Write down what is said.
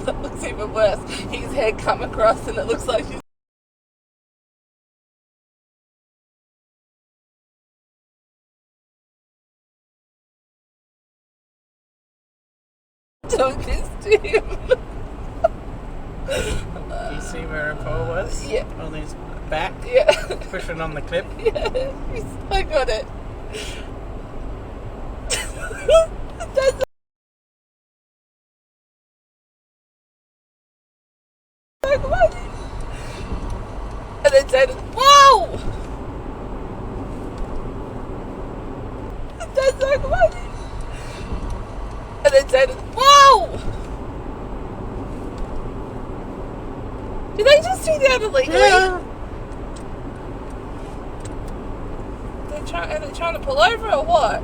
That looks even worse. His head come across and it looks like she's doing this to him. You see where her paw was? Yeah. On his back? Yeah. Pushing on the clip? Yeah. I got it. That's so funny. And then Dad, whoa! That's so funny. And then Dad, whoa! Did they just do that illegally? Yeah. Are they trying to pull over or what?